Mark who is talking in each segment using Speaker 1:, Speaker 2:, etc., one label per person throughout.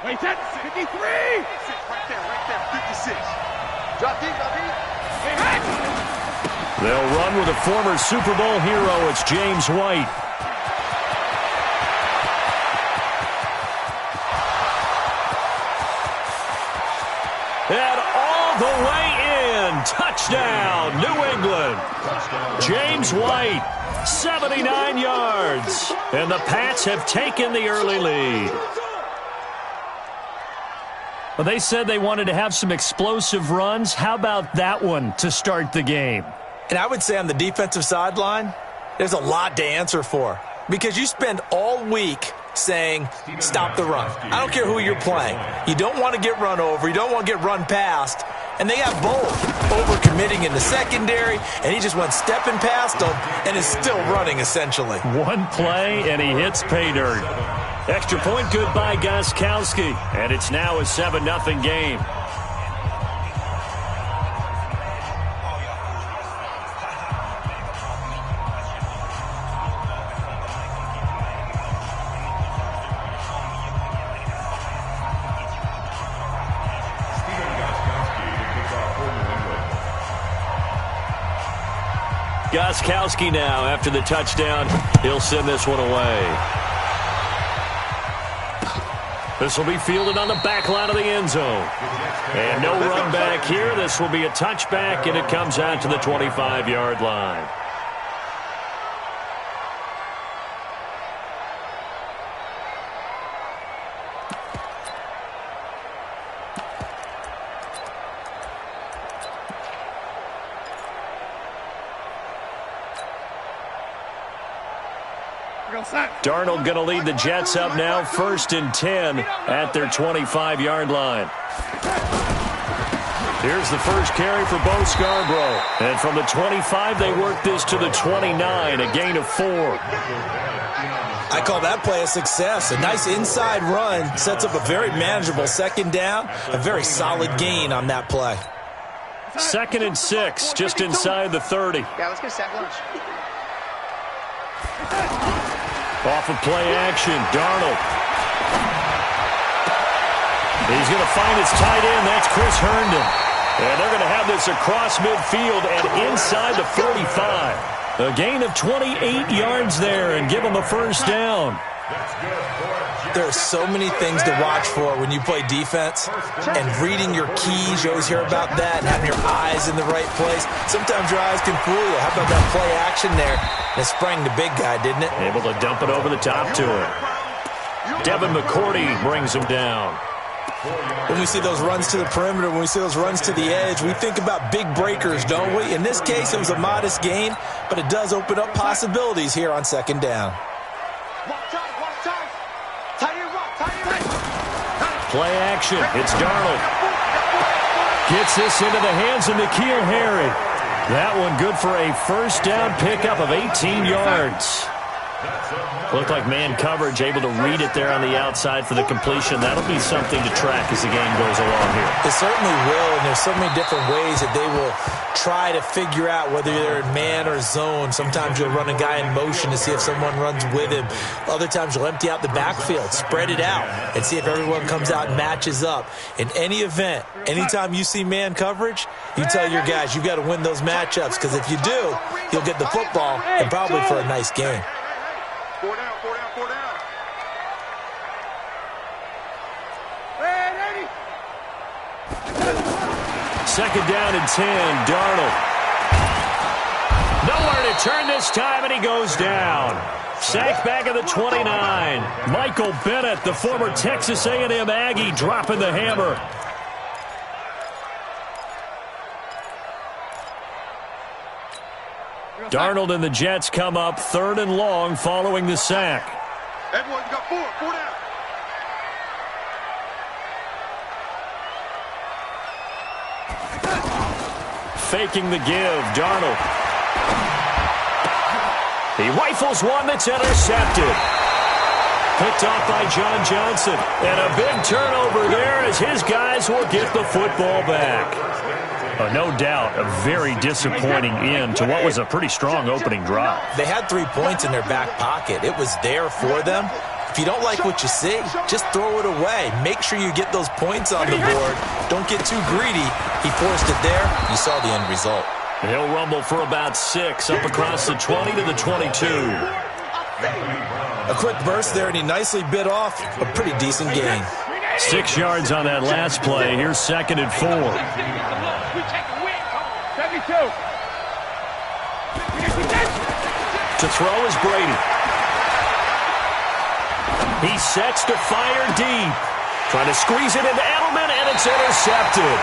Speaker 1: Wait, that's 53!
Speaker 2: Right there, 56. Drop deep, drop deep.
Speaker 3: They'll run with a former Super Bowl hero. It's James White. And all the way in. Touchdown, New England. James White, 79 yards. And the Pats have taken the early lead. Well, they said they wanted to have some explosive runs. How about that one to start the game?
Speaker 4: And I would say on the defensive sideline, there's a lot to answer for. Because you spend all week saying, stop the run. I don't care who you're playing. You don't want to get run over. You don't want to get run past. And they have both. Overcommitting in the secondary, and he just went stepping past them and is still running, essentially.
Speaker 3: One play, and he hits pay dirt. Extra point good by Gostkowski, and it's now a 7-0 game. Gostkowski now after the touchdown. He'll send this one away. This will be fielded on the back line of the end zone. And no run back here. This will be a touchback, and it comes out to the 25-yard line. Darnold going to lead the Jets up now, 1st and 10 at their 25-yard line. Here's the first carry for Bo Scarborough. And from the 25, they work this to the 29, a gain of 4.
Speaker 4: I call that play a success. A nice inside run sets up a very manageable 2nd down, a very solid gain on that play.
Speaker 3: 2nd and 6, just inside the 30.
Speaker 2: Yeah, let's get a sack lunch.
Speaker 3: Off of play action, Darnold. He's going to find his tight end. That's Chris Herndon. And they're going to have this across midfield and inside the 45. A gain of 28 yards there and give them a 1st down.
Speaker 4: There are so many things to watch for when you play defense, and reading your keys, you always hear about that, and having your eyes in the right place. Sometimes your eyes can fool you. How about that play action there? It sprang the big guy, didn't it?
Speaker 3: Able to dump it over the top to him. Devin McCourty brings him down.
Speaker 4: When we see those runs to the perimeter, when we see those runs to the edge, we think about big breakers, don't we? In this case, it was a modest gain, but it does open up possibilities here on 2nd down.
Speaker 3: Play action. It's Darnold. Gets this into the hands of N'Keal Harry. That one good for a 1st down pickup of 18 yards. Looked like man coverage, able to read it there on the outside for the completion. That'll be something to track as the game goes along here.
Speaker 4: It certainly will, and there's so many different ways that they will try to figure out whether they're in man or zone. Sometimes you'll run a guy in motion to see if someone runs with him. Other times you'll empty out the backfield, spread it out, and see if everyone comes out and matches up. In any event, anytime you see man coverage, you tell your guys you've got to win those matchups, because if you do, you'll get the football and probably for a nice game.
Speaker 2: 4 down, 4 down, 4 down.
Speaker 3: Second down and 10, Darnold. Nowhere to turn this time, and he goes down. Sacked back at the 29. Michael Bennett, the former Texas A&M Aggie, dropping the hammer. Darnold and the Jets come up 3rd and long following the sack.
Speaker 2: Everyone, you got 4 down.
Speaker 3: Faking the give, Darnold. He rifles one that's intercepted. Picked off by John Johnson. And a big turnover there as his guys will get the football back. No doubt, a very disappointing end to what was a pretty strong opening drive.
Speaker 4: They had 3 points in their back pocket. It was there for them. If you don't like what you see, just throw it away. Make sure you get those points on the board. Don't get too greedy. He forced it there. You saw the end result.
Speaker 3: He'll rumble for about 6, up across the 20 to the 22.
Speaker 4: A quick burst there, and he nicely bit off a pretty decent gain.
Speaker 3: 6 yards on that last play. Here's 2nd and 4. To throw is Brady. He sets to fire deep. Trying to squeeze it into Edelman, and it's intercepted.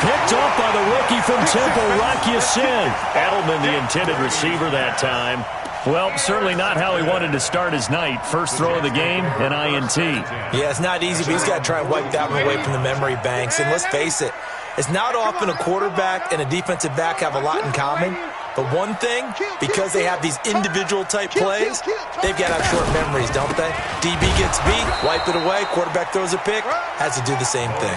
Speaker 3: Picked off by the rookie from Temple, Rocky Sin. Edelman, the intended receiver that time. Well, certainly not how he wanted to start his night. First throw of the game, an INT.
Speaker 4: Yeah, it's not easy, but he's got to try and wipe that one away from the memory banks. And let's face it, it's not often a quarterback and a defensive back have a lot in common. But one thing, because they have these individual type plays, they've got to have short memories, don't they? DB gets beat, wipe it away, quarterback throws a pick, has to do the same thing.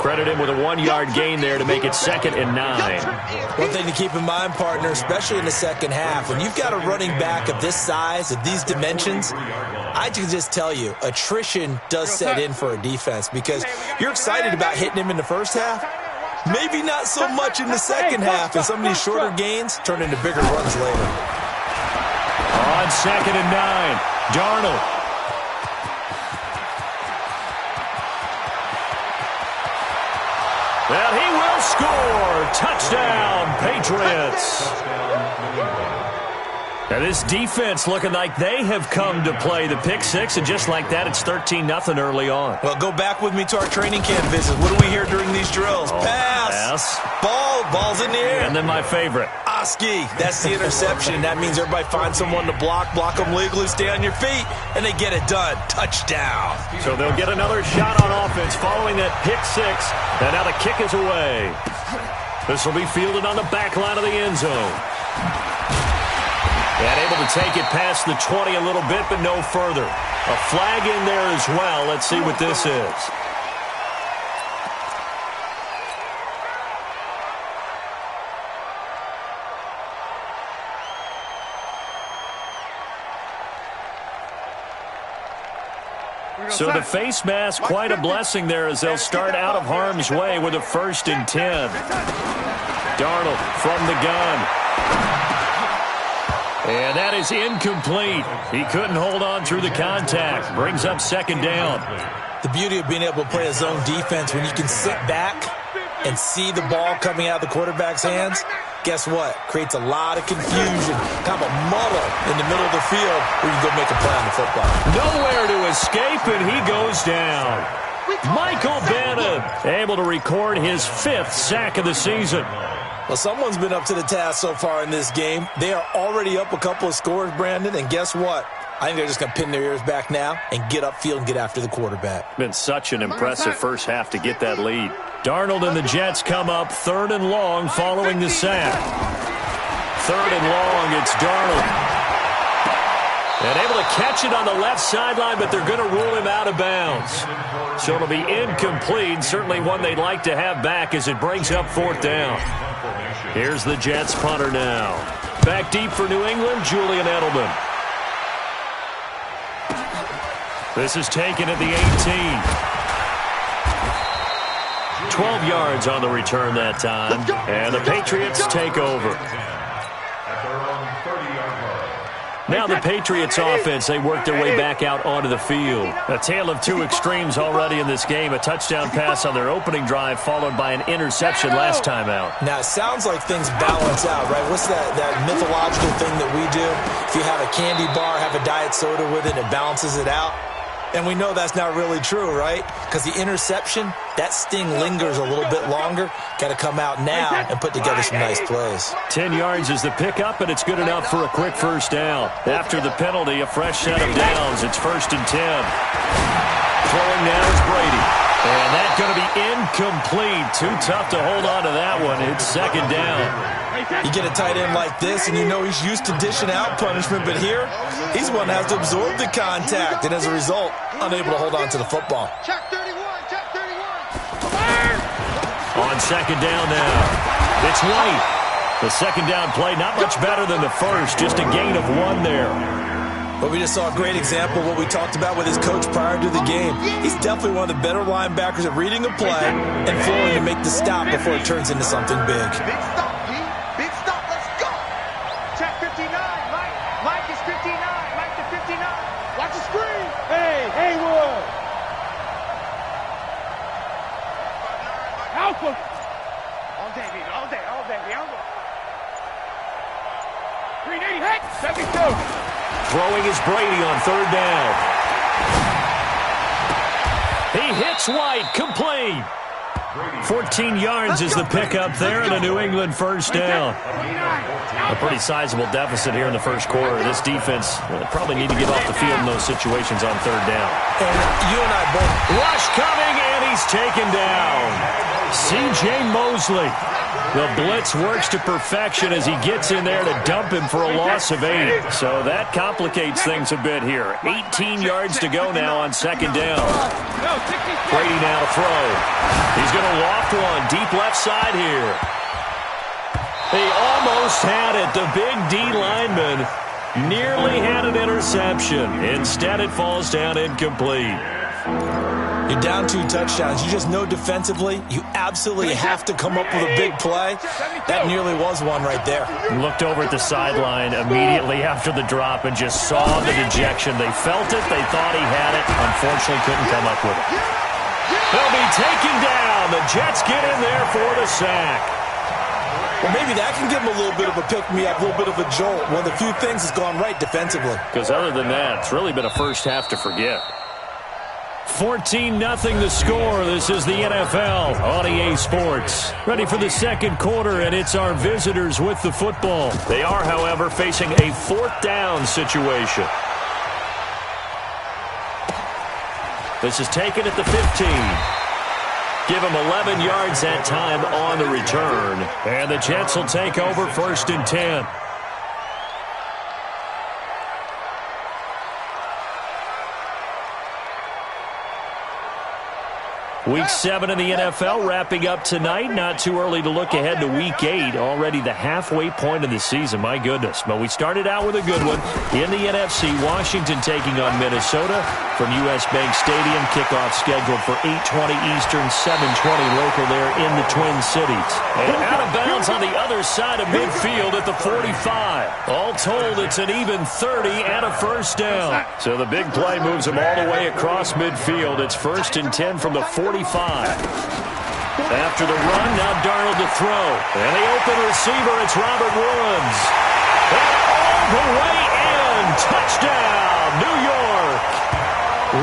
Speaker 3: Credit him with a 1-yard gain there to make it 2nd and 9.
Speaker 4: One thing to keep in mind, partner, especially in the second half, when you've got a running back of this size, of these dimensions, I can just tell you, attrition does set in for a defense because you're excited about hitting him in the first half. Maybe not so much in the second half, and some of these shorter gains turn into bigger runs later.
Speaker 3: On 2nd and 9, Darnold. And he will score. Touchdown, Patriots. Now this defense looking like they have come to play. The pick 6, and just like that, it's 13-0 early on.
Speaker 4: Well, go back with me to our training camp visit. What do we hear during these drills? Pass. Ball's in the air.
Speaker 3: And then my favorite.
Speaker 4: Oski. That's the interception. That means everybody finds someone to block them legally, stay on your feet, and they get it done. Touchdown.
Speaker 3: So they'll get another shot on offense following that pick 6, and now the kick is away. This will be fielded on the back line of the end zone. And able to take it past the 20 a little bit, but no further. A flag in there as well. Let's see what this is. So the face mask, quite a blessing there as they'll start out of harm's way with a 1st and 10. Darnold from the gun. And that is incomplete. He couldn't hold on through the contact. Brings up 2nd down.
Speaker 4: The beauty of being able to play a zone defense when you can sit back and see the ball coming out of the quarterback's hands, guess what? Creates a lot of confusion, kind of a muddle in the middle of the field where you can go make a play on the football.
Speaker 3: Nowhere to escape, and he goes down. Michael Bannon able to record his 5th sack of the season.
Speaker 4: Well, someone's been up to the task so far in this game. They are already up a couple of scores, Brandon, and guess what? I think they're just going to pin their ears back now and get upfield and get after the quarterback.
Speaker 3: Been such an impressive first half to get that lead. Darnold and the Jets come up 3rd and long following the sack. 3rd and long, it's Darnold. And able to catch it on the left sideline, but they're going to rule him out of bounds. So it'll be incomplete, certainly one they'd like to have back as it brings up 4th down. Here's the Jets punter now. Back deep for New England, Julian Edelman. This is taken at the 18. 12 yards on the return that time. And the Patriots take over. Now the Patriots offense, they work their way back out onto the field. A tale of two extremes already in this game. A touchdown pass on their opening drive followed by an interception last time out.
Speaker 4: Now, it sounds like things balance out, right? What's that mythological thing that we do? If you have a candy bar, have a diet soda with it, it balances it out. And we know that's not really true, right? Because the interception, that sting lingers a little bit longer. Got to come out now and put together some nice plays.
Speaker 3: 10 yards is the pickup, and it's good enough for a quick first down. After the penalty, a fresh set of downs. It's 1st and 10. Throwing now is Brady. And that's going to be incomplete. Too tough to hold on to that one. It's 2nd down.
Speaker 4: You get a tight end like this, and you know he's used to dishing out punishment, but here, he's one that has to absorb the contact, and as a result, unable to hold on to the football.
Speaker 2: Check 31, check 31.
Speaker 3: On 2nd down now, it's White. The 2nd down play, not much better than the first, just a gain of 1 there.
Speaker 4: But we just saw a great example of what we talked about with his coach prior to the game. He's definitely one of the better linebackers at reading a play and flowing to make the stop before it turns into something big.
Speaker 2: Big stop, P. Big stop. Let's go. Check 59. Mike is 59. Mike to 59. Watch the screen. Hey, Haywood. Alpha. All day, baby. All day. All day. All day. 380. Hey. 72.
Speaker 3: Throwing is Brady on third down. He hits White, complete. 14 yards is the pickup there and a New England first down. A pretty sizable deficit here in the first quarter. This defense probably need to get off the field in those situations on third down.
Speaker 4: And you and I both.
Speaker 3: Rush coming, and he's taken down. C.J. Mosley. The blitz works to perfection as he gets in there to dump him for a loss of 8. So that complicates things a bit here. 18 yards to go now on second down. Brady now to throw. He's going to loft one deep left side here. He almost had it. The big D lineman nearly had an interception. Instead, it falls down incomplete.
Speaker 4: You're down 2 touchdowns. You just know defensively you absolutely have to come up with a big play. That nearly was one right there.
Speaker 3: Looked over at the sideline immediately after the drop and just saw the dejection. They felt it. They thought he had it. Unfortunately, couldn't come up with it. They'll be taken down. The Jets get in there for the sack.
Speaker 4: Well, maybe that can give him a little bit of a pick-me-up, a little bit of a jolt. One of the few things that's gone right defensively.
Speaker 3: Because other than that, it's really been a first half to forget. 14-0 the score. This is the NFL on EA Sports. Ready for the second quarter, and it's our visitors with the football. They are, however, facing a fourth down situation. This is taken at the 15. Give him 11 yards that time on the return. And the Jets will take over 1st and 10. Week 7 in the NFL wrapping up tonight. Not too early to look ahead to Week 8. Already the halfway point of the season. My goodness. But we started out with a good one. In the NFC, Washington taking on Minnesota from U.S. Bank Stadium. Kickoff scheduled for 8:20 Eastern, 7:20 local there in the Twin Cities. And out of bounds on the other side of midfield at the 45. All told, it's an even 30 and a first down. So the big play moves them all the way across midfield. It's 1st and 10 from the 45. After the run, now Darnold to throw. And the open receiver, it's Robert Woods. And all the way in. Touchdown, New York.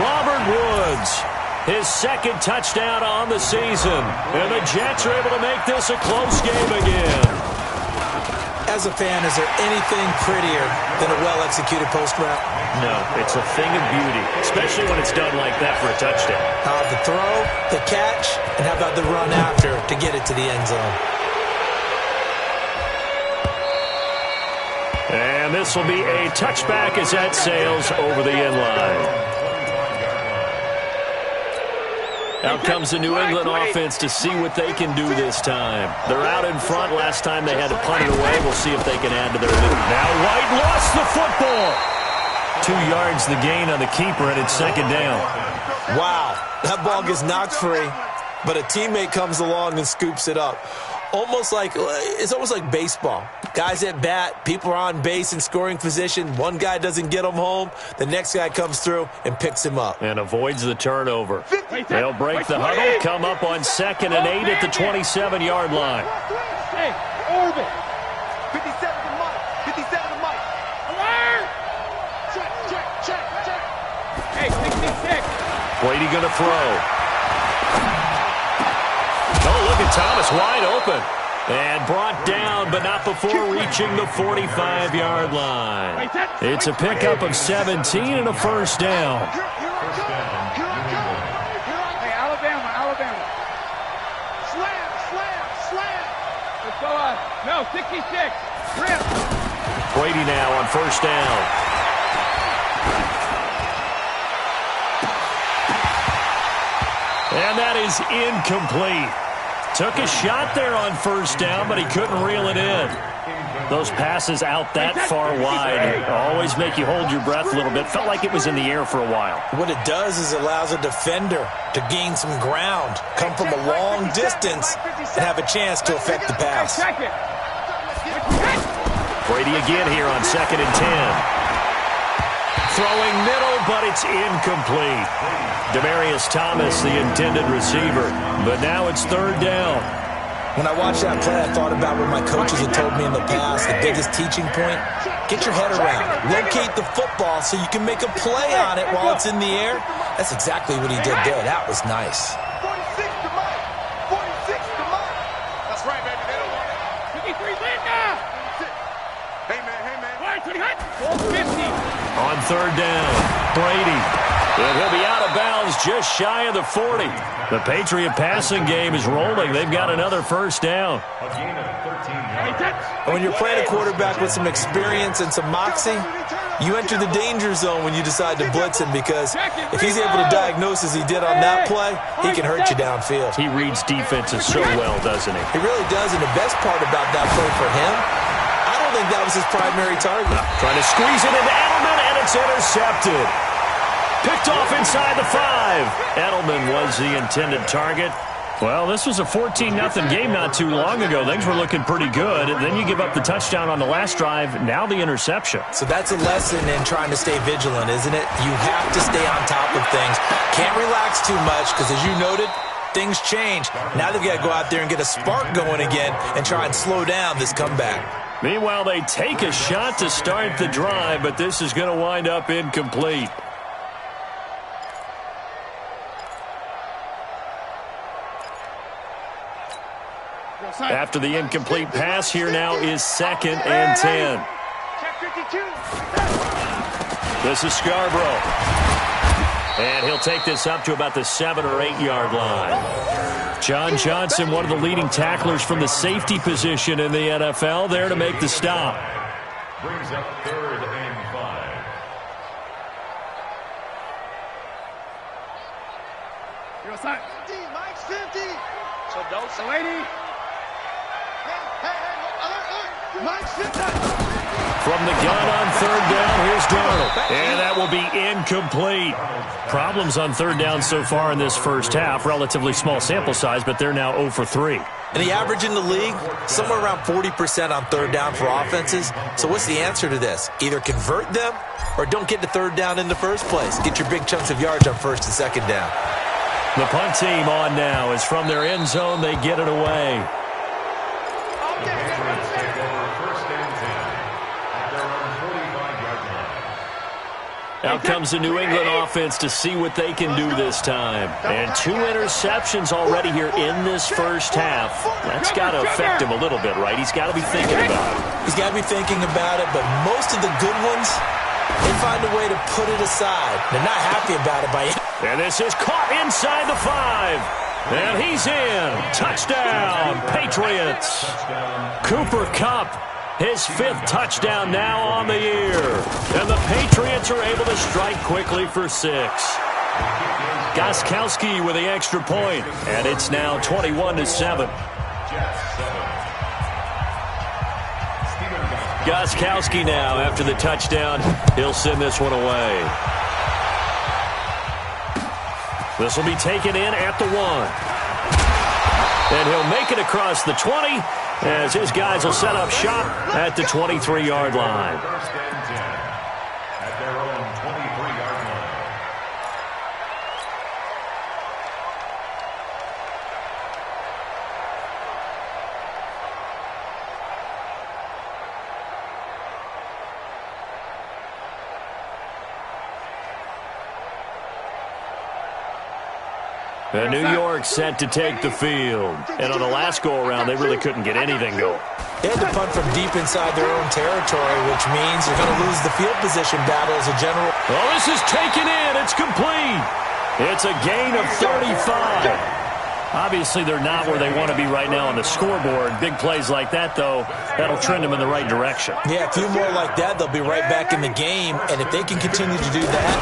Speaker 3: Robert Woods, his second touchdown on the season. And the Jets are able to make this a close game again.
Speaker 4: As a fan, is there anything prettier than a well-executed post route?
Speaker 3: No, it's a thing of beauty, especially when it's done like that for a touchdown.
Speaker 4: How about the throw, the catch, and how about the run after to get it to the end zone?
Speaker 3: And this will be a touchback as that sails over the end line. Out comes the New England offense to see what they can do this time. They're out in front. Last time they had to punt it away. We'll see if they can add to their lead. Now White lost the football. 2 yards the gain on the keeper, and it's second down.
Speaker 4: Wow, that ball gets knocked free, but a teammate comes along and scoops it up. It's almost like baseball. Guys at bat, people are on base in scoring position. One guy doesn't get him home. The next guy comes through and picks him up.
Speaker 3: And avoids the turnover. They'll break the huddle, come up on 2nd and 8 at the 27-yard line.
Speaker 2: Hey, orbit. 57 to Mike. 57 to Mike. Alert! Check. Hey, 66.
Speaker 3: Brady going to throw. Oh, look at Thomas wide open. And brought down, but not before reaching the 45-yard line. It's a pickup of 17 and a first down.
Speaker 2: Hey, Alabama. Slam. Let's go on. No, 66. Rip.
Speaker 3: Brady now on first down. And that is incomplete. Took a shot there on first down, but he couldn't reel it in. Those passes out that far wide always make you hold your breath a little bit. Felt like it was in the air for a while.
Speaker 4: What it does is it allows a defender to gain some ground, come from a long distance, and have a chance to affect the pass.
Speaker 3: Brady again here on 2nd and 10. Throwing middle, but it's incomplete. Demaryius Thomas, the intended receiver, but now it's 3rd down.
Speaker 4: When I watched that play, I thought about what my coaches had told me in the past. The biggest teaching point, get your head around. Locate the football so you can make a play on it while it's in the air. That's exactly what he did there. That was nice.
Speaker 2: 46 to Mike. 46 to Mike. That's right, baby. They don't want it. 53 win now. Hey, man. Hey, man. 450.
Speaker 3: On 3rd down, Brady. And he'll be out of bounds just shy of the 40. The Patriot passing game is rolling. They've got another 1st down.
Speaker 4: And when you're playing a quarterback with some experience and some moxie, you enter the danger zone when you decide to blitz him, because if he's able to diagnose as he did on that play, he can hurt you downfield.
Speaker 3: He reads defenses so well, doesn't he?
Speaker 4: He really does, and the best part about that play for him, I don't think that was his primary target.
Speaker 3: Trying to squeeze it into Edelman, and it's intercepted. Picked off inside the 5. Edelman was the intended target. Well, this was a 14-0 game not too long ago. Things were looking pretty good. And then you give up the touchdown on the last drive. Now the interception.
Speaker 4: So that's a lesson in trying to stay vigilant, isn't it? You have to stay on top of things. Can't relax too much because, as you noted, things change. Now they've got to go out there and get a spark going again and try and slow down this comeback.
Speaker 3: Meanwhile, they take a shot to start the drive, but this is going to wind up incomplete. After the incomplete pass, here now is 2nd and 10. This is Scarborough. And he'll take this up to about the 7 or 8 yard line. John Johnson, one of the leading tacklers from the safety position in the NFL, there to make the stop.
Speaker 1: Brings up 3rd and 5.
Speaker 2: You're side. Mike's 50. So don't say lady. Mike's 50.
Speaker 3: From the gun on 3rd down, here's Darnold. And that will be incomplete. Problems on 3rd down so far in this first half. Relatively small sample size, but they're now 0 for 3.
Speaker 4: And the average in the league, somewhere around 40% on 3rd down for offenses. So what's the answer to this? Either convert them or don't get to 3rd down in the first place. Get your big chunks of yards on 1st and 2nd down.
Speaker 3: The punt team on now is from their end zone. They get it away. Out comes the New England offense to see what they can do this time. And 2 interceptions already here in this first half. That's got to affect him a little bit, right? He's got to be thinking about it.
Speaker 4: He's got to be thinking about it, but most of the good ones, they find a way to put it aside. They're not happy about it by any.
Speaker 3: And this is caught inside the 5. And he's in. Touchdown, Patriots. Cooper Kupp, his 5th touchdown now on the year. And the Patriots are able to strike quickly for 6. Gostkowski with the extra point. And it's now 21-7. Gostkowski now after the touchdown. He'll send this one away. This will be taken in at the 1. And he'll make it across the 20 as his guys will set up shop at the 23-yard line.
Speaker 1: First and 10 at their own 23-yard line.
Speaker 3: And New York set to take the field. And on the last go-around, they really couldn't get anything going.
Speaker 4: They had to punt from deep inside their own territory, which means you're going to lose the field position battle as a general.
Speaker 3: Oh, this is taken in. It's complete. It's a gain of 35. Obviously, they're not where they want to be right now on the scoreboard. Big plays like that, though, that'll trend them in the right direction.
Speaker 4: Yeah, a few more like that, they'll be right back in the game. And if they can continue to do that,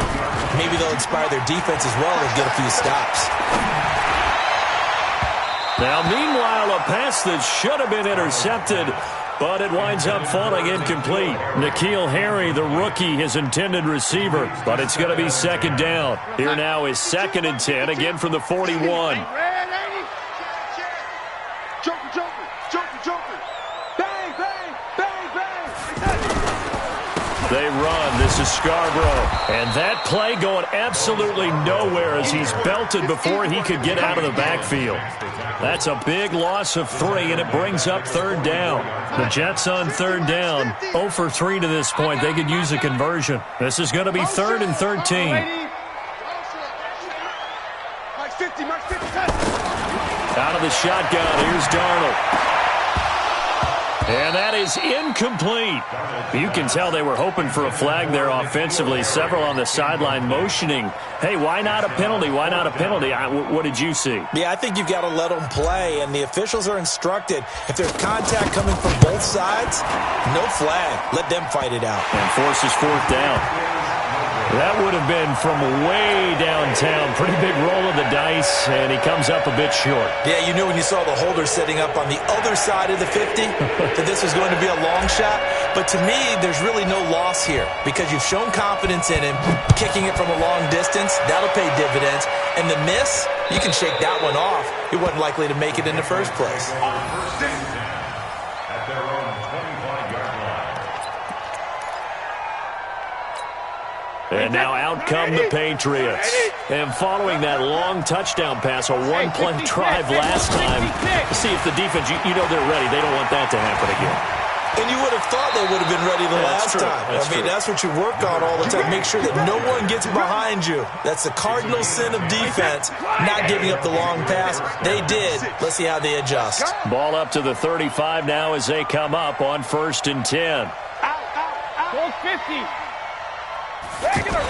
Speaker 4: maybe they'll inspire their defense as well and get a few stops.
Speaker 3: Now, meanwhile, a pass that should have been intercepted but it winds up falling incomplete. N'Keal Harry, the rookie, his intended receiver, but it's going to be second down. Here now is 2nd and 10, again from the 41. They run. This is Scarborough. And that play going absolutely nowhere as he's belted before he could get out of the backfield. That's a big loss of 3, and it brings up 3rd down. The Jets on 3rd down, 0 for 3 to this point. They could use a conversion. This is going to be 3rd and 13. Out of the shotgun, here's Darnold. And that is incomplete. You can tell they were hoping for a flag there offensively. Several on the sideline motioning, hey, why not a penalty? Why not a penalty? What did you see?
Speaker 4: Yeah, I think you've got to let them play, and the officials are instructed. If there's contact coming from both sides, no flag. Let them fight it out.
Speaker 3: And forces 4th down. That would have been from way downtown. Pretty big roll of the dice, and he comes up a bit short.
Speaker 4: Yeah, you knew when you saw the holder setting up on the other side of the 50 that this was going to be a long shot. But to me, there's really no loss here because you've shown confidence in him. Kicking it from a long distance, that'll pay dividends. And the miss, you can shake that one off. He wasn't likely to make it in the first place.
Speaker 3: And now out come the Patriots. And following that long touchdown pass, a one-play drive last time, see if the defense, you know they're ready. They don't want that to happen again.
Speaker 4: And you would have thought they would have been ready the last time. That's what you work on all the time. Make sure that no one gets behind you. That's the cardinal sin of defense, not giving up the long pass. They did. Let's see how they adjust.
Speaker 3: Ball up to the 35 now as they come up on 1st and 10.
Speaker 2: Goal 50. Regular.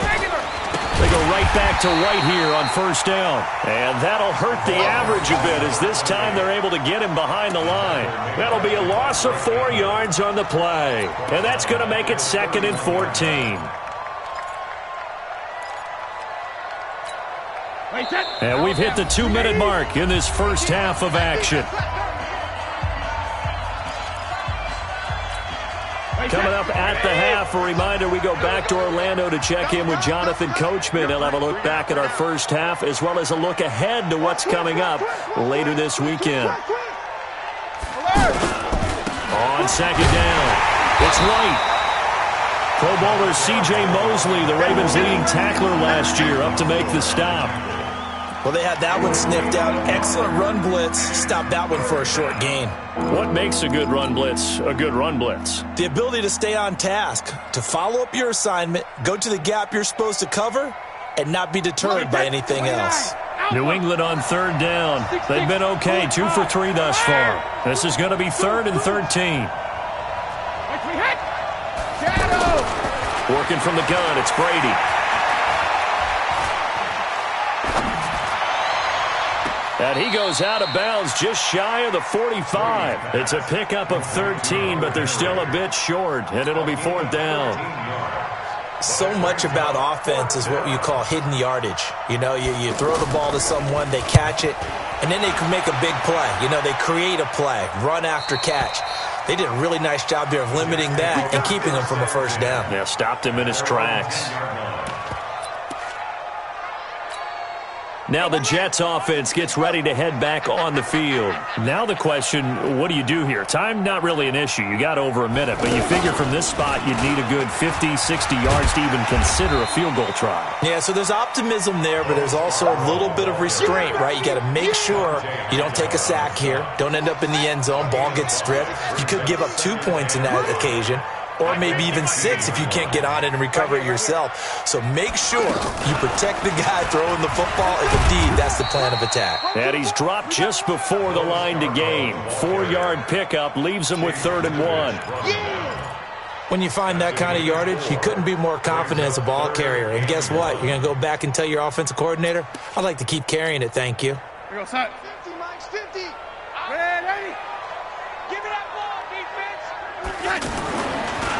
Speaker 3: They go right back to White here on 1st down. And that'll hurt the average a bit as this time they're able to get him behind the line. That'll be a loss of 4 yards on the play. And that's going to make it 2nd and 14. And we've hit the 2-minute mark in this first half of action. Coming up at the half, a reminder, we go back to Orlando to check in with Jonathan Coachman. He'll have a look back at our first half as well as a look ahead to what's coming up later this weekend. On 2nd down, it's White. Pro Bowler C.J. Mosley, the Ravens' leading tackler last year, up to make the stop.
Speaker 4: Well, they had that one sniffed out. Excellent run blitz. Stopped that one for a short gain.
Speaker 3: What makes a good run blitz a good run blitz?
Speaker 4: The ability to stay on task, to follow up your assignment, go to the gap you're supposed to cover, and not be deterred by anything else.
Speaker 3: New England on 3rd down. They've been okay, 2 for 3 thus far. This is going to be 3rd and 13. Working from the gun, it's Brady. And he goes out of bounds just shy of the 45. It's a pickup of 13, but they're still a bit short, and it'll be 4th down.
Speaker 4: So much about offense is what you call hidden yardage. You know, you throw the ball to someone, they catch it, and then they can make a big play. You know, they create a play, run after catch. They did a really nice job there of limiting that and keeping him from a 1st down.
Speaker 3: Yeah, stopped him in his tracks. Now the Jets offense gets ready to head back on the field. Now the question, what do you do here? Time not really an issue. You got over a minute, but you figure from this spot you'd need a good 50, 60 yards to even consider a field goal try.
Speaker 4: Yeah, so there's optimism there, but there's also a little bit of restraint, right? You got to make sure you don't take a sack here. Don't end up in the end zone. Ball gets stripped. You could give up 2 points in that occasion, or maybe even 6 if you can't get on it and recover it yourself. So make sure you protect the guy throwing the football if indeed that's the plan of attack.
Speaker 3: And he's dropped just before the line to gain. 4-yard pickup leaves him with 3rd and 1.
Speaker 4: When you find that kind of yardage, you couldn't be more confident as a ball carrier. And guess what? You're going to go back and tell your offensive coordinator, I'd like to keep carrying it, thank you.
Speaker 2: Here goes, son. 50, Mike's 50. Ready? Give me that ball, defense.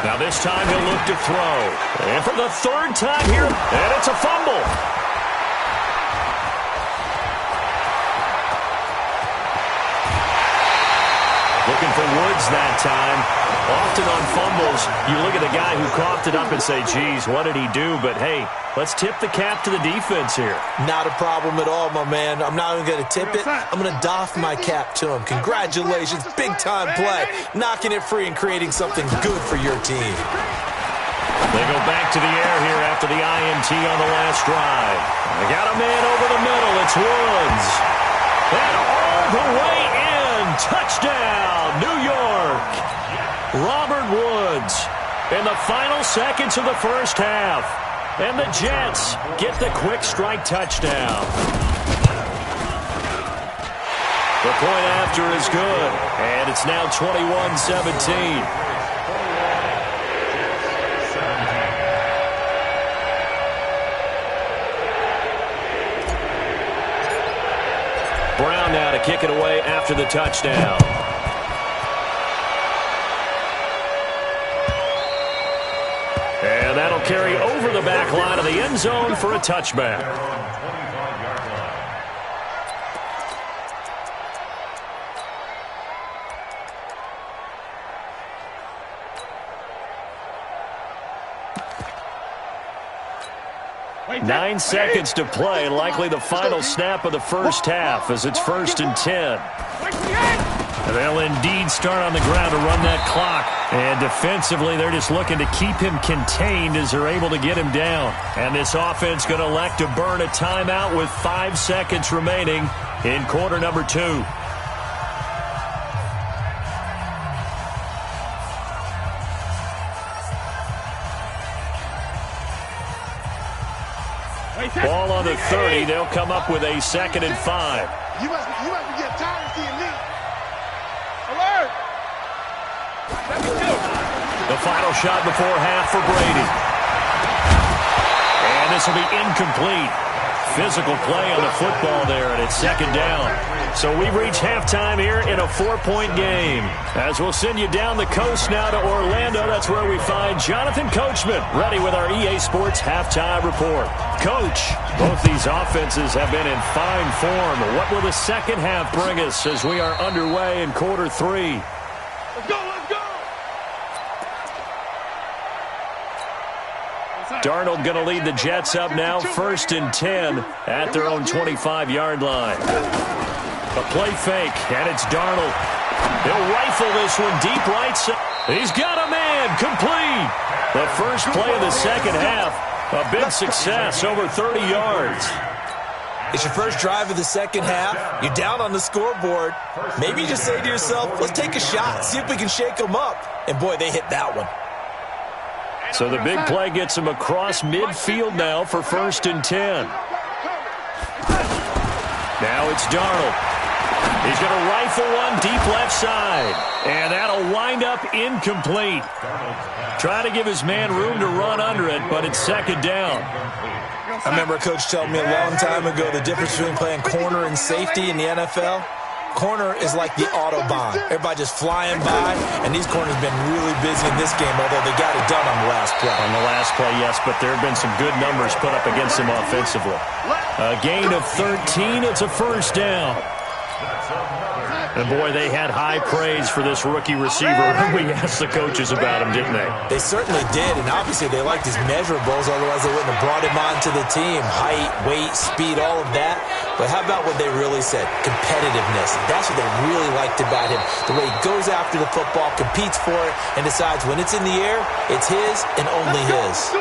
Speaker 3: Now this time he'll look to throw. And for the 3rd time here, and it's a fumble. The Looking for Woods that time. Often on fumbles, you look at the guy who coughed it up and say, geez, what did he do? But, hey, let's tip the cap to the defense here.
Speaker 4: Not a problem at all, my man. I'm not even going to tip it. I'm going to doff my cap to him. Congratulations. Big-time play. Knocking it free and creating something good for your team.
Speaker 3: They go back to the air here after the INT on the last drive. They got a man over the middle. It's Woods. And all the way in. Touchdown, New York. Robert Woods in the final seconds of the first half. And the Jets get the quick strike touchdown. The point after is good. And it's now 21-17. Brown now to kick it away after the touchdown. And that'll carry over the back line of the end zone for a touchback. Nine seconds to play, likely the final snap of the first half as it's 1st and 10. They'll indeed start on the ground to run that clock. And defensively, they're just looking to keep him contained as they're able to get him down. And this offense going to elect to burn a timeout with 5 seconds remaining in quarter number 2. Ball on the 30. They'll come up with a 2nd and 5.
Speaker 2: You must be getting tired of seeing me. Alert!
Speaker 3: The final shot before half for Brady. And this will be incomplete. Physical play on the football there, and it's 2nd down. So we've reached halftime here in a 4-point game. As we'll send you down the coast now to Orlando, that's where we find Jonathan Coachman, ready with our EA Sports halftime report. Coach, both these offenses have been in fine form. What will the second half bring us as we are underway in quarter 3?
Speaker 2: Let's go, let's go!
Speaker 3: Darnold going to lead the Jets up now, 1st and 10 at their own 25-yard line. A play fake, and it's Darnold. He'll rifle this one deep right side. He's got a man, complete. The first play of the second half, a big success, over 30 yards.
Speaker 4: It's your first drive of the second half. You're down on the scoreboard. Maybe you just say to yourself, let's take a shot, see if we can shake them up. And, boy, they hit that one.
Speaker 3: So the big play gets him across midfield now for 1st and 10. Now it's Darnold. He's going to rifle one deep left side. And that'll wind up incomplete. Try to give his man room to run under it, but it's 2nd down.
Speaker 4: I remember a coach telling me a long time ago the difference between playing corner and safety in the NFL. Corner is like the Autobahn. Everybody just flying by, and these corners have been really busy in this game, although they got it done on the last play.
Speaker 3: On the last play, yes, but there have been some good numbers put up against them offensively. A gain of 13, it's a 1st down. And, boy, they had high praise for this rookie receiver. We asked the coaches about him, didn't they?
Speaker 4: They certainly did, and obviously they liked his measurables, otherwise they wouldn't have brought him onto the team. Height, weight, speed, all of that. But how about what they really said? Competitiveness. That's what they really liked about him. The way he goes after the football, competes for it, and decides when it's in the air, it's his and only his.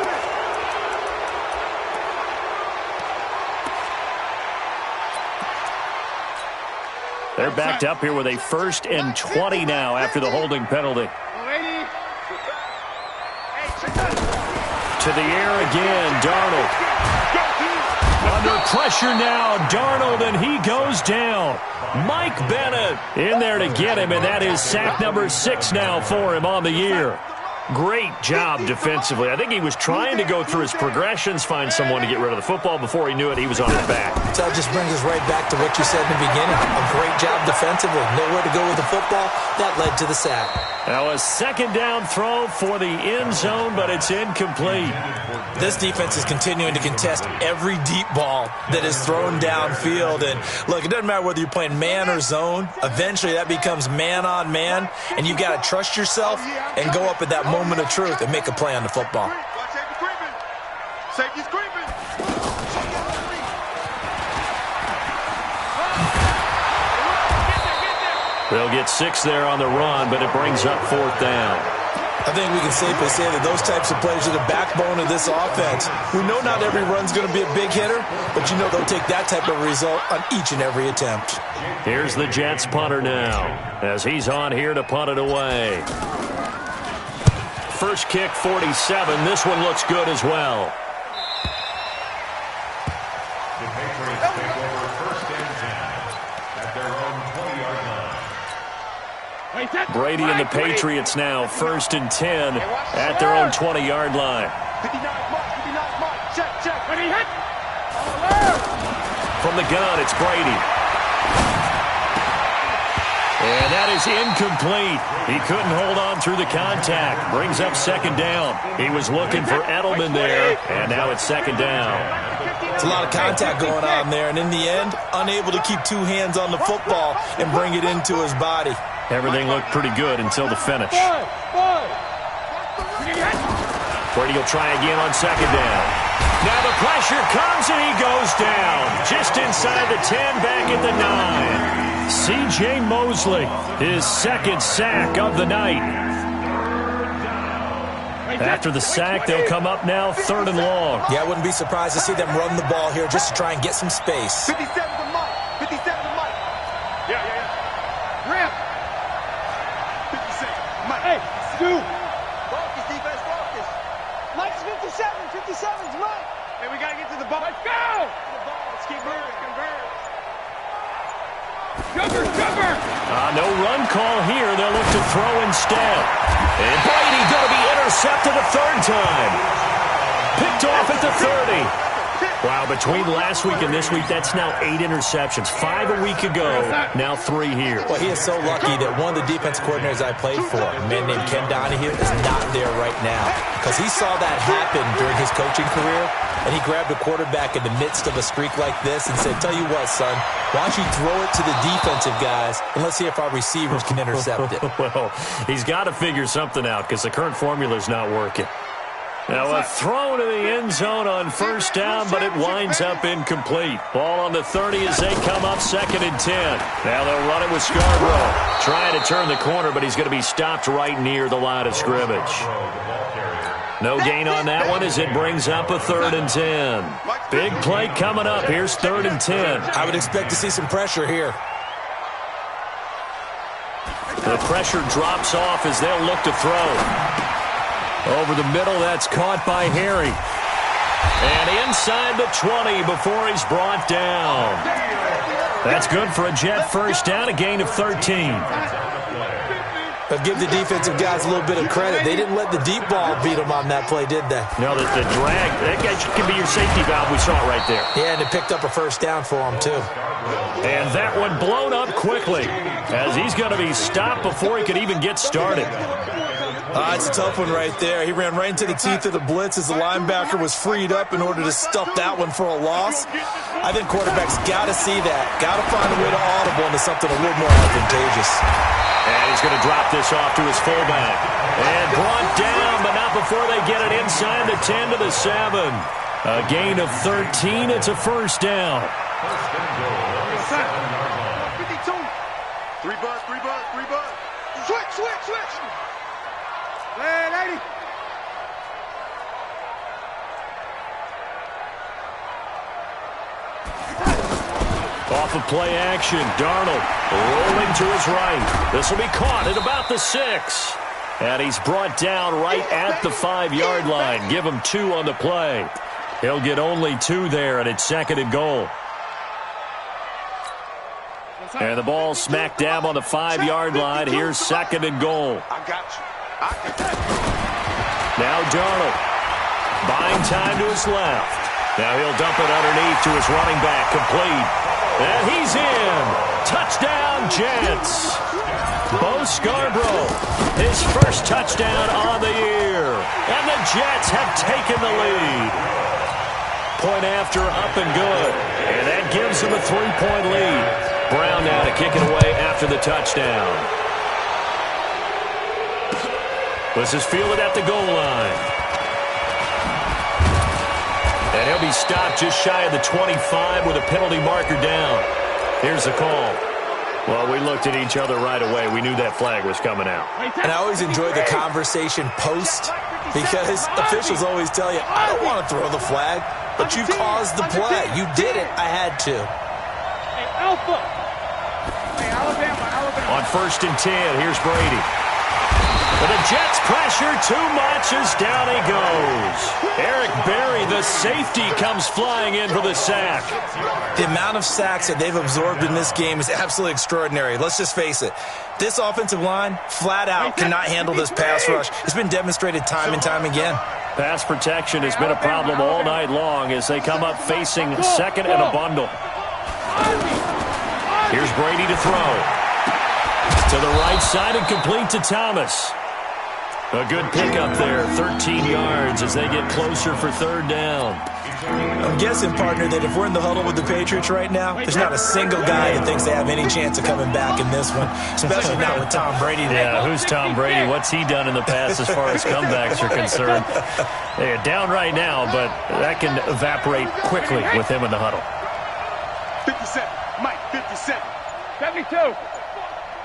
Speaker 3: They're backed up here with a 1st and 20 now after the holding penalty. To the air again, Darnold. Under pressure now, Darnold, and he goes down. Mike Bennett in there to get him, and that is sack number 6 now for him on the year. Great job defensively. I think he was trying to go through his progressions, find someone to get rid of the football. Before he knew it, he was on his back.
Speaker 4: So that just brings us right back to what you said in the beginning. A great job defensively. Nowhere to go with the football. That led to the sack.
Speaker 3: Now a second down throw for the end zone, but it's incomplete.
Speaker 4: This defense is continuing to contest every deep ball that is thrown downfield. And look, it doesn't matter whether you're playing man or zone. Eventually that becomes man on man, and you've got to trust yourself and go up at that moment of truth and make a play on the football.
Speaker 2: Safety's creeping.
Speaker 3: They'll get 6 there on the run, but it brings up 4th down.
Speaker 4: I think we can safely say that those types of plays are the backbone of this offense. We know not every run's going to be a big hitter, but you know they'll take that type of result on each and every attempt.
Speaker 3: Here's the Jets punter now, as he's on here to punt it away. First kick, 47. This one looks good as well.
Speaker 1: The Patriots take over 1st and 10 at their own 20-yard line.
Speaker 3: Brady and the Patriots now 1st and 10 at their own 20-yard line.
Speaker 2: 59 mark, check, when he hit.
Speaker 3: From the gun, it's Brady. And that is incomplete. He couldn't hold on through the contact. Brings up 2nd down. He was looking for Edelman there, and now it's 2nd down.
Speaker 4: It's a lot of contact going on there, and in the end, unable to keep 2 hands on the football and bring it into his body.
Speaker 3: Everything looked pretty good until the finish. Brady will try again on 2nd down. Now the pressure comes and he goes down. Just inside the 10, back at the 9. C.J. Mosley, his 2nd sack of the night. After the sack, they'll come up now 3rd and long.
Speaker 4: Yeah, I wouldn't be surprised to see them run the ball here just to try and get some space.
Speaker 2: 57 to Mike. 57 to Mike. Yeah. Ramp. 56. Mike. Hey, Stu. Focus, defense, focus. Mike's 57. 57's Mike. Hey, we got to get to the ball. Let's go. Let's keep moving. Jumper.
Speaker 3: No run call here. They'll look to throw instead. And Brady going to be intercepted a 3rd time. Picked off at the 30. Wow, between last week and this week, that's now 8 interceptions. 5 a week ago, now 3 here.
Speaker 4: Well, he is so lucky that one of the defense coordinators I played for, a man named Ken Donahue, is not there right now. Because he saw that happen during his coaching career, and he grabbed a quarterback in the midst of a streak like this and said, tell you what, son, why don't you throw it to the defensive guys, and let's see if our receivers can intercept it.
Speaker 3: Well, he's got to figure something out because the current formula is not working. Now a throw to the end zone on 1st down, but it winds up incomplete. Ball on the 30 as they come up 2nd and 10. Now they'll run it with Scarborough. Trying to turn the corner, but he's going to be stopped right near the line of scrimmage. No gain on that one as it brings up a 3rd and 10. Big play coming up. Here's 3rd and 10.
Speaker 4: I would expect to see some pressure here.
Speaker 3: The pressure drops off as they'll look to throw. Over the middle, that's caught by Harry. And inside the 20 before he's brought down. That's good for a Jet 1st down, a gain of 13.
Speaker 4: But give the defensive guys a little bit of credit. They didn't let the deep ball beat them on that play, did they?
Speaker 3: No, the drag, that guy can be your safety valve. We saw it right there.
Speaker 4: Yeah, and it picked up a 1st down for him, too.
Speaker 3: And that one blown up quickly as he's going to be stopped before he could even get started.
Speaker 4: It's a tough one right there. He ran right into the teeth of the blitz as the linebacker was freed up in order to stuff that one for a loss. I think quarterbacks got to see that. Got to find a way to audible into something a little more advantageous.
Speaker 3: And he's going to drop this off to his fullback. And brought down, but not before they get it inside the 10 to the 7. A gain of 13. It's a 1st down.
Speaker 2: 52. 3 buzz. Switch. Hey, lady.
Speaker 3: Off of play action, Darnold rolling to his right. This will be caught at about the 6. And he's brought down right at the 5-yard line. Give him 2 on the play. He'll get only 2 there, and it's 2nd and goal. And the ball smack dab on the 5-yard line. Here's 2nd and goal.
Speaker 2: I got you.
Speaker 3: Now Darnold. Buying time to his left. Now he'll dump it underneath to his running back. Complete. And he's in. Touchdown, Jets. Bo Scarborough, his first touchdown on the year. And the Jets have taken the lead. Point after, up and good. And that gives them a 3-point lead. Brown now to kick it away after the touchdown. This is fielded at the goal line. And he'll be stopped just shy of the 25 with a penalty marker down. Here's the call. Well, we looked at each other right away. We knew that flag was coming out.
Speaker 4: And I always enjoy the conversation post because officials always tell you, I don't want to throw the flag, but you caused the play. You did it. I had to.
Speaker 2: Hey, Alpha. Hey, Alabama.
Speaker 3: On 1st and 10, here's Brady. But the Jets pressure too much as down he goes. Eric Berry, the safety, comes flying in for the sack.
Speaker 4: The amount of sacks that they've absorbed in this game is absolutely extraordinary. Let's just face it. This offensive line, flat out, cannot handle this pass rush. It's been demonstrated time and time again.
Speaker 3: Pass protection has been a problem all night long as they come up facing second and a bundle. Here's Brady to throw. To the right side and complete to Thomas. A good pickup there, 13 yards as they get closer for 3rd down.
Speaker 4: I'm guessing, partner, that if we're in the huddle with the Patriots right now, there's not a single guy that thinks they have any chance of coming back in this one, especially not with Tom Brady.
Speaker 3: Yeah, who's Tom Brady? What's he done in the past as far as comebacks are concerned? They're down right now, but that can evaporate quickly with him in the huddle.
Speaker 2: 57. Mike, 57. 72.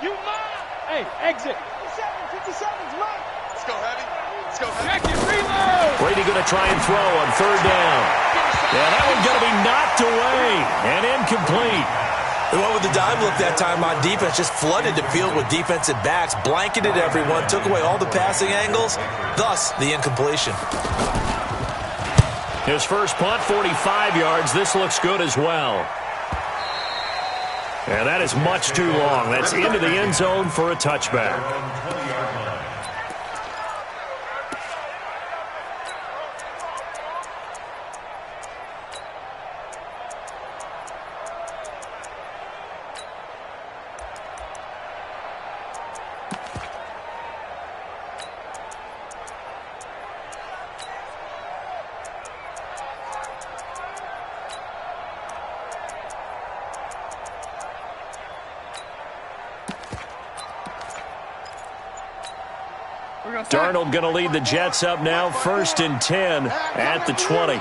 Speaker 2: You mine. Hey, exit. 57. 57's mine. Let's go, Heavy. Let's go, Heavy. Check it, reload.
Speaker 3: Brady going to try and throw on 3rd down. Yeah, that one's going to be knocked away and incomplete.
Speaker 4: They went with the dive look that time on defense, just flooded the field with defensive backs, blanketed everyone, took away all the passing angles, thus the incompletion.
Speaker 3: His first punt, 45 yards. This looks good as well. And that is much too long. That's into the end zone for a touchback. Darnold going to lead the Jets up now, 1st and 10 at the 20.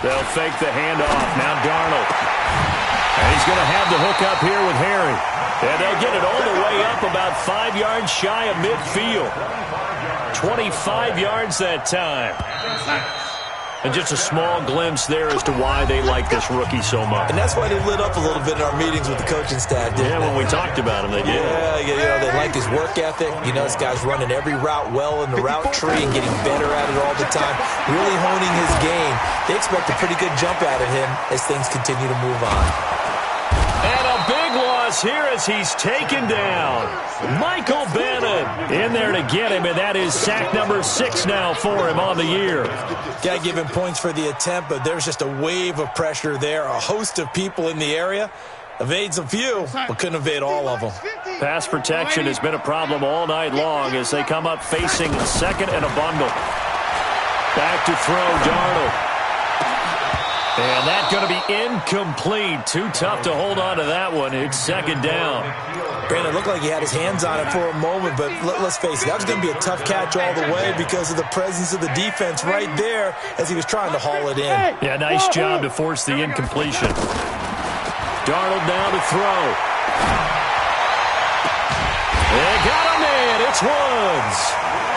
Speaker 3: They'll fake the handoff. Now Darnold. And he's going to have the hook up here with Harry. And they'll get it all the way up about 5 yards shy of midfield. 25 yards that time. And just a small glimpse there as to why they like this rookie so much.
Speaker 4: And that's why they lit up a little bit in our meetings with the coaching staff, didn't they?
Speaker 3: When we talked about him, they did.
Speaker 4: Yeah, they like his work ethic. You know, this guy's running every route well in the route tree and getting better at it all the time, really honing his game. They expect a pretty good jump out of him as things continue to move on.
Speaker 3: And a big loss here as he's taken down. Michael Bannon in there to get him, and that is sack number 6 now for him on the year.
Speaker 4: Got to give him points for the attempt, but there's just a wave of pressure there. A host of people in the area. Evades a few, but couldn't evade all of them.
Speaker 3: Pass protection has been a problem all night long as they come up facing second and a bundle. Back to throw, Darnold. And that's going to be incomplete. Too tough to hold on to that one. It's 2nd down.
Speaker 4: Brandon, looked like he had his hands on it for a moment, but let's face it, that was going to be a tough catch all the way because of the presence of the defense right there as he was trying to haul it in.
Speaker 3: Yeah, nice job to force the incompletion. Darnold now to throw. They got him in. It's Woods.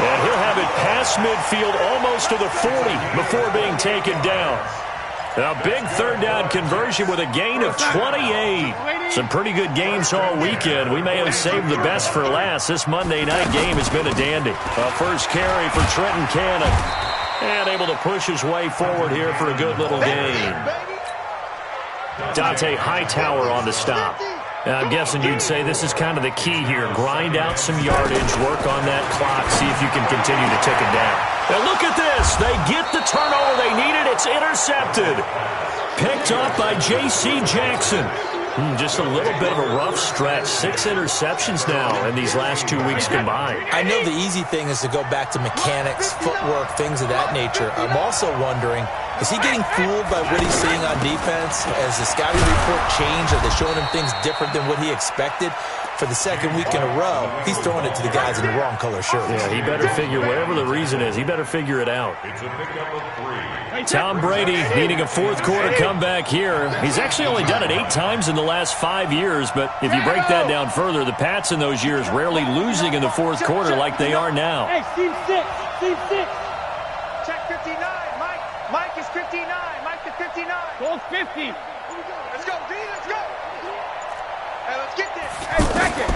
Speaker 3: And he'll have it past midfield almost to the 40 before being taken down. A big 3rd down conversion with a gain of 28. Some pretty good games all weekend. We may have saved the best for last. This Monday night game has been a dandy. A first carry for Trenton Cannon. And able to push his way forward here for a good little gain. Dante Hightower on the stop. I'm guessing you'd say this is kind of the key here. Grind out some yardage, work on that clock, see if you can continue to tick it down. And look at this. They get the turnover they needed. It's intercepted. Picked off by J.C. Jackson. Just a little bit of a rough stretch. 6 interceptions now in these last 2 weeks combined.
Speaker 4: I know the easy thing is to go back to mechanics, footwork, things of that nature. I'm also wondering, is he getting fooled by what he's seeing on defense? Has the scouting report changed? Are they showing him things different than what he expected? For the second week in a row, he's throwing it to the guys in the wrong color shirts.
Speaker 3: Yeah, he better figure, whatever the reason is, he better figure it out.
Speaker 1: It's a pickup of 3.
Speaker 3: Tom Brady needing a fourth quarter comeback here. He's actually only done it 8 times in the last 5 years, but if you break that down further, the Pats in those years rarely losing in the fourth quarter like they are now.
Speaker 2: Hey, Steve 6. Steve 6. Check 59. Mike is 59. Mike is 59. Goal 50. Let's go, D. Let's go. Hey, let's get this. Hey, second.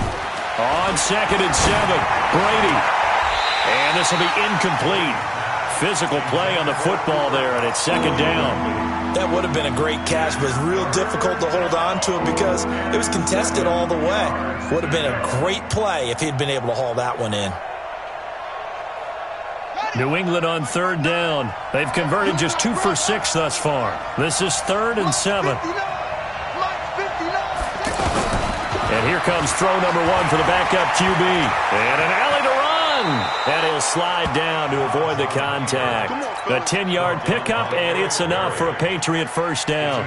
Speaker 3: On 2nd and 7, Brady. And this will be incomplete. Physical play on the football there, and it's 2nd down.
Speaker 4: That would have been a great catch, but it's real difficult to hold on to it because it was contested all the way. Would have been a great play if he'd been able to haul that one in.
Speaker 3: New England on 3rd down. They've converted just 2 for 6 thus far. This is 3rd and 7. And here comes throw number 1 for the backup QB. And an alley to run. And he'll slide down to avoid the contact. A 10-yard pickup, and it's enough for a Patriot first down.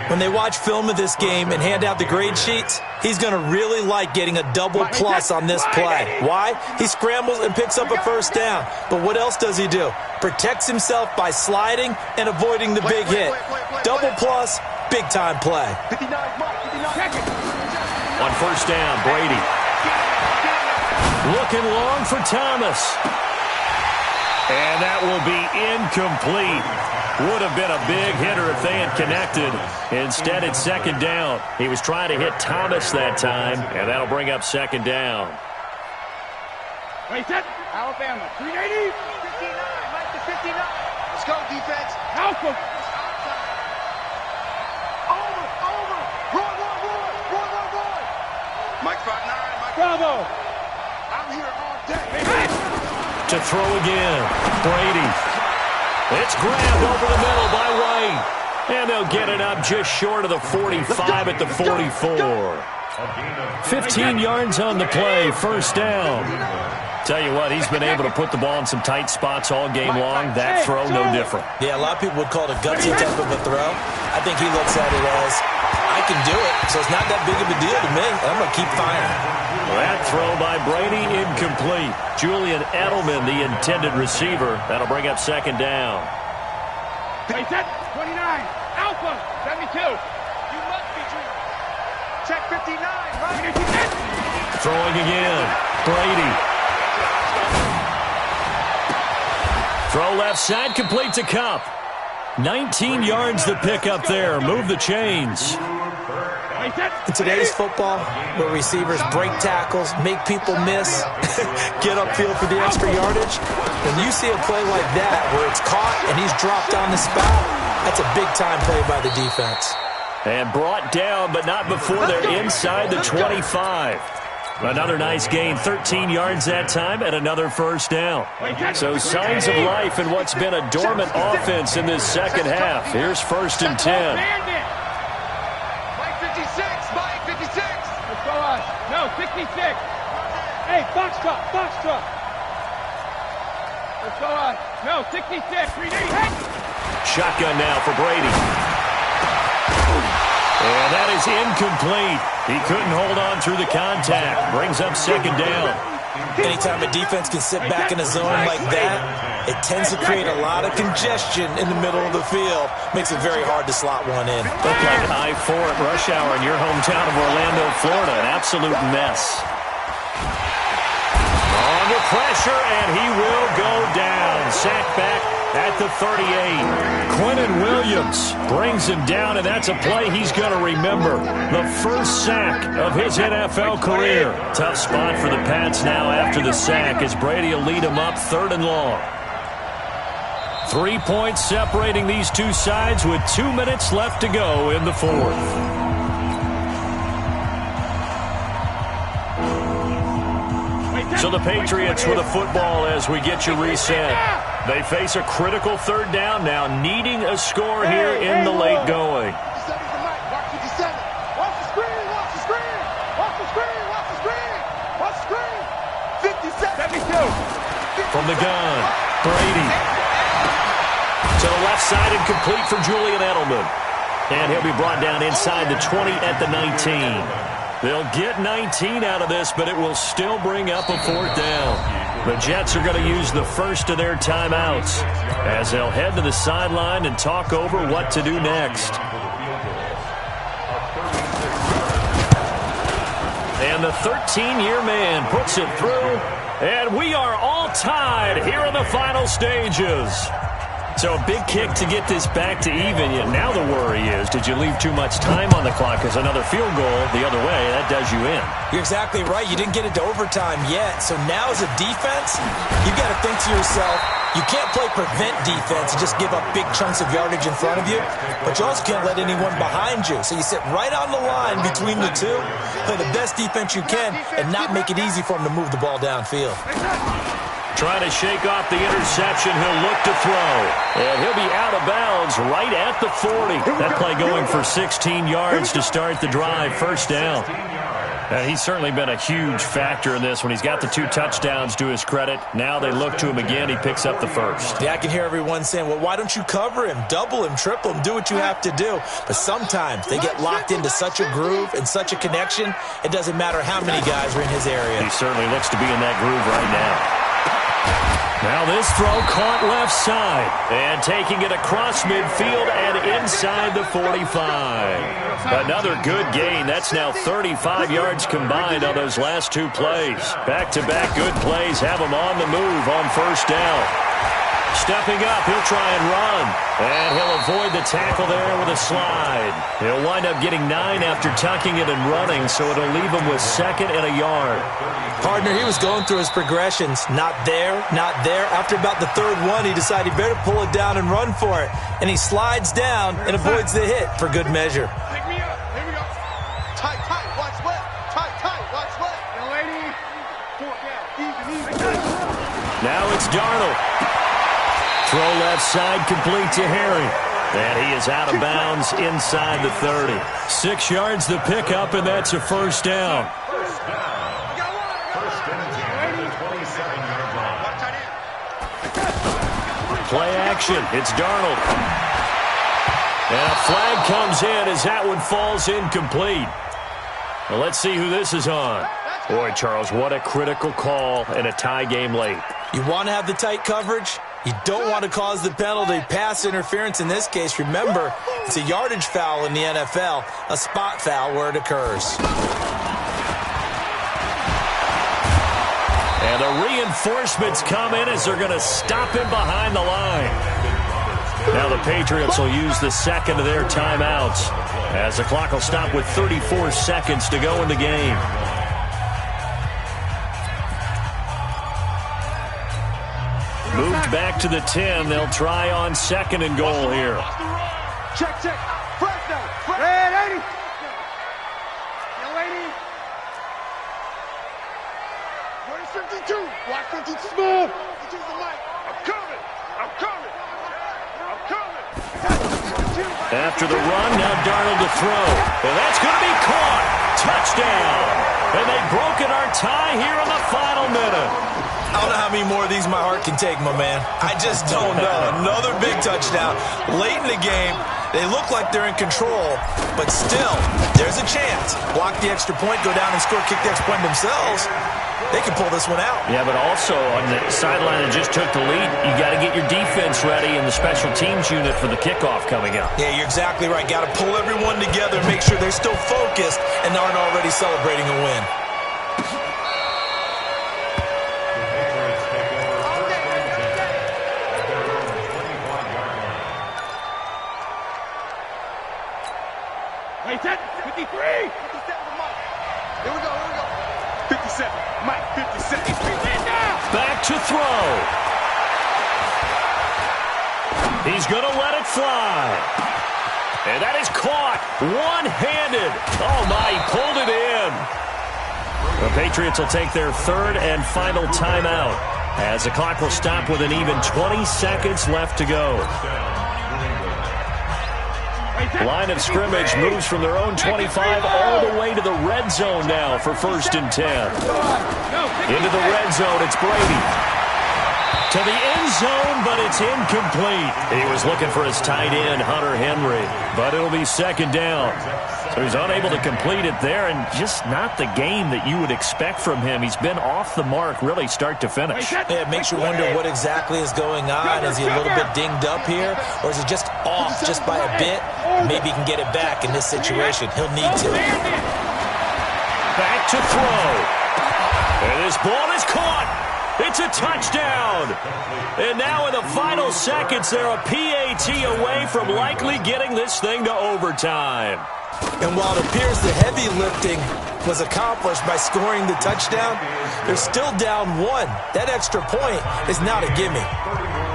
Speaker 4: When they watch film of this game and hand out the grade sheets, he's going to really like getting a double plus on this play. Why? He scrambles and picks up a first down. But what else does he do? Protects himself by sliding and avoiding the big hit. Double plus, big-time play.
Speaker 2: 59.
Speaker 3: On first down, Brady. Looking long for Thomas. And that will be incomplete. Would have been a big hitter if they had connected. Instead, it's 2nd down. He was trying to hit Thomas that time, and that'll bring up 2nd down.
Speaker 2: Ready, set. Alabama. 380. 59. Mike to 59. Let's go, defense. Alpha. Over. Roy. Mike 5'9". Mike. Bravo. I'm here all day.
Speaker 3: To throw again, Brady. It's grabbed over the middle by White. And they'll get it up just short of the 45 at the 44. 15 yards on the play, first down. Tell you what, he's been able to put the ball in some tight spots all game long. That throw, no different.
Speaker 4: Yeah, a lot of people would call it a gutsy type of a throw. I think he looks at it as, I can do it, so it's not that big of a deal to me. I'm going to keep firing.
Speaker 3: That throw by Brady, incomplete. Julian Edelman, the intended receiver. That'll bring up 2nd down.
Speaker 2: Play set. 29. Alpha. 72. You must be dreaming. Check 59. Right.
Speaker 3: Throwing again. Brady. Throw left side, complete to Cup. 19 yards to pick up there. Move the chains.
Speaker 4: In today's football, where receivers break tackles, make people miss, get upfield for the extra yardage, when you see a play like that where it's caught and he's dropped on the spot, that's a big-time play by the defense.
Speaker 3: And brought down, but not before they're inside the 25. Another nice gain, 13 yards that time, and another first down. So signs of life in what's been a dormant offense in this second half. Here's 1st and 10.
Speaker 2: Mike 56, Mike 56. Let's go on. No, 66. Hey, box truck. Let's go on. No, 66. 3D. Hey.
Speaker 3: Shotgun now for Brady. And that is incomplete. He couldn't hold on through the contact. Brings up 2nd down.
Speaker 4: Anytime a defense can sit back in a zone like that, it tends to create a lot of congestion in the middle of the field. Makes it very hard to slot one in.
Speaker 3: Looked like I-4 at rush hour in your hometown of Orlando, Florida. An absolute mess. Under pressure, and he will go down. Sack back at the 38. Quinnen Williams brings him down, and that's a play he's going to remember. The first sack of his NFL career. Tough spot for the Pats now after the sack as Brady will lead him up 3rd and long. 3 points separating these two sides with 2 minutes left to go in the 4th. So the Patriots with a football as we get you reset. They face a critical third down now, needing a score here in the late going. From the gun, Brady. To the left side and complete for Julian Edelman. And he'll be brought down inside the 20 at the 19. They'll get 19 out of this, but it will still bring up a fourth down. The Jets are going to use the first of their timeouts as they'll head to the sideline and talk over what to do next. And the 13-year man puts it through, and we are all tied here in the final stages. So a big kick to get this back to even. Yet now the worry is, did you leave too much time on the clock? Because another field goal the other way, that does you in.
Speaker 4: You're exactly right. You didn't get it to overtime yet. So now as a defense, you've got to think to yourself, you can't play prevent defense and just give up big chunks of yardage in front of you, but you also can't let anyone behind you. So you sit right on the line between the two, play the best defense you can, and not make it easy for them to move the ball downfield.
Speaker 3: Trying to shake off the interception. He'll look to throw. And he'll be out of bounds right at the 40. That play going for 16 yards to start the drive. First down. He's certainly been a huge factor in this when he's got the 2 touchdowns to his credit. Now they look to him again. He picks up the first.
Speaker 4: Yeah, I can hear everyone saying, well, why don't you cover him, double him, triple him, do what you have to do. But sometimes they get locked into such a groove and such a connection, it doesn't matter how many guys are in his area.
Speaker 3: He certainly looks to be in that groove right now. Now this throw caught left side and taking it across midfield and inside the 45. Another good gain. That's now 35 yards combined on those last 2 plays. Back-to-back good plays have him on the move on first down. Stepping up, he'll try and run. And he'll avoid the tackle there with a slide. He'll wind up getting 9 after tucking it and running, so it'll leave him with 2nd and a yard.
Speaker 4: Partner, he was going through his progressions. Not there, not there. After about the 3rd one, he decided he better pull it down and run for it. And he slides down and avoids the hit for good measure.
Speaker 2: Pick me up. Here we go. Tight, tight. Watch left. Tight, tight. Watch left. Young lady. Easy.
Speaker 3: Now it's Darnold. Throw left side complete to Harry. And he is out of bounds inside the 30. 6 yards the pickup, and that's a first down. Play action. It's Darnold. And a flag comes in as that one falls incomplete. Well, let's see who this is on. Boy, Charles, what a critical call in a tie game late.
Speaker 4: You want to have the tight coverage? You don't want to cause the penalty. Pass interference in this case. Remember, it's a yardage foul in the NFL, a spot foul where it occurs.
Speaker 3: And the reinforcements come in as they're going to stop him behind the line. Now the Patriots will use the 2nd of their timeouts as the clock will stop with 34 seconds to go in the game. Moved back to the 10. They'll try on 2nd and goal here.
Speaker 2: Check. Fresh down. Red 80. Young lady. Where's 52? Watch 52. Smooth. 52's the mic. I'm coming.
Speaker 3: After the run, now Darnold to throw. And that's going to be caught. Touchdown. And they've broken our tie here in the final minute.
Speaker 4: I don't know how many more of these my heart can take, my man. I just don't know. Another big touchdown late in the game. They look like they're in control, but still, there's a chance. Block the extra point, go down and score, kick the extra point themselves. They can pull this one out.
Speaker 3: Yeah, but also on the sideline that just took the lead, you got to get your defense ready and the special teams unit for the kickoff coming up.
Speaker 4: Yeah, you're exactly right. Got to pull everyone together, make sure they're still focused and aren't already celebrating a win.
Speaker 2: Wait, 53! 57 Mike. Here we go. 57. Mike, 57.
Speaker 3: Back to throw. He's going to let it fly. And that is caught one-handed. Oh, my, he pulled it in. The Patriots will take their third and final timeout as the clock will stop with an even 20 seconds left to go. Line of scrimmage moves from their own 25 all the way to the red zone now for 1st and 10. Into the red zone, it's Brady. To the end zone, but it's incomplete. He was looking for his tight end, Hunter Henry, but it'll be 2nd down. So he's unable to complete it there, and just not the game that you would expect from him. He's been off the mark really start to finish.
Speaker 4: Yeah, it makes you wonder what exactly is going on. Is he a little bit dinged up here, or is he just off just by a bit? Maybe he can get it back in this situation. He'll need to.
Speaker 3: Back to throw. And this ball is caught. It's a touchdown. And now in the final seconds, they're a PAT away from likely getting this thing to overtime.
Speaker 4: And while it appears the heavy lifting was accomplished by scoring the touchdown, they're still down 1. That extra point is not a gimme.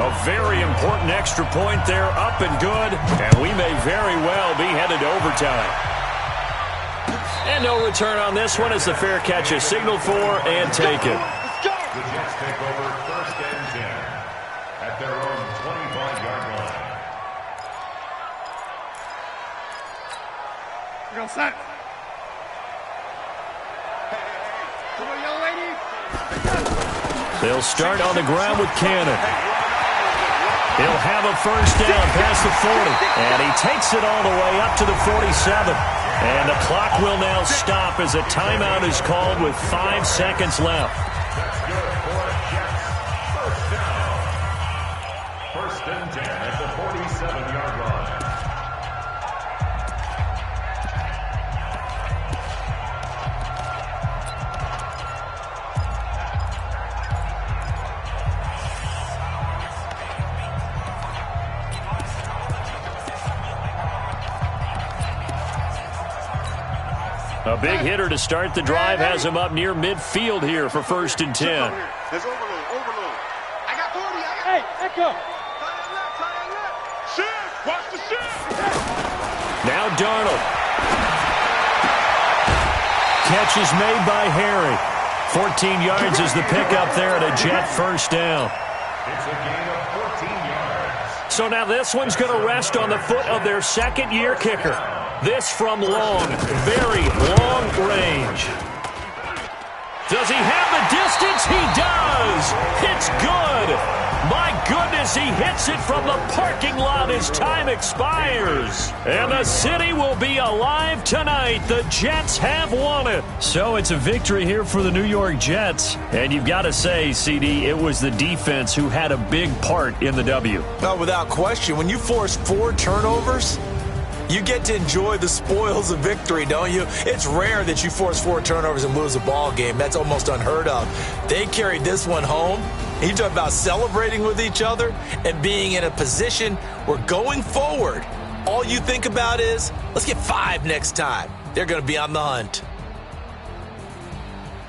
Speaker 3: A very important extra point there, up and good, and we may very well be headed to overtime. And no return on this one as the fair catch is signaled for and taken.
Speaker 1: The Jets take over 1st and 10 at their own 25-yard line.
Speaker 2: You're all set. Come on, young lady.
Speaker 3: They'll start on the ground with Cannon. He'll have a 1st down past the 40, and he takes it all the way up to the 47. And the clock will now stop as a timeout is called with 5 seconds left.
Speaker 1: That's good for Jets. 1st down. 1st and 10 at the 47-yard line.
Speaker 3: A big hitter to start the drive has him up near midfield here for 1st and 10.
Speaker 2: There's overload. I got 40. Hey, Echo. Shift. Watch the shift.
Speaker 3: Now Darnold. Catch is made by Harry. 14 yards is the pickup there at a Jet 1st down.
Speaker 1: It's a gain of 14 yards.
Speaker 3: So now this one's going to rest on the foot of their 2nd-year kicker. This from long, very long range. Does he have the distance? He does! It's good! My goodness, he hits it from the parking lot as time expires. And the city will be alive tonight. The Jets have won it. So it's a victory here for the New York Jets. And you've got to say, CD, it was the defense who had a big part in the W.
Speaker 4: No, without question. When you force 4 turnovers, you get to enjoy the spoils of victory, don't you? It's rare that you force 4 turnovers and lose a ball game. That's almost unheard of. They carried this one home. You talk about celebrating with each other and being in a position where going forward, all you think about is, let's get 5 next time. They're going to be on the hunt.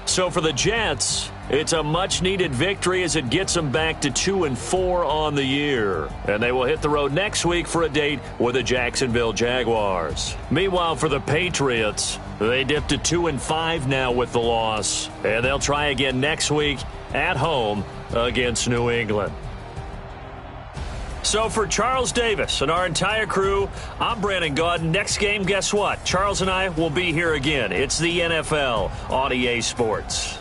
Speaker 3: So for the Jets, it's a much-needed victory as it gets them back to 2-4 on the year. And they will hit the road next week for a date with the Jacksonville Jaguars. Meanwhile, for the Patriots, they dipped to 2-5 now with the loss. And they'll try again next week at home against New England. So for Charles Davis and our entire crew, I'm Brandon Gaudin. Next game, guess what? Charles and I will be here again. It's the NFL on EA Sports.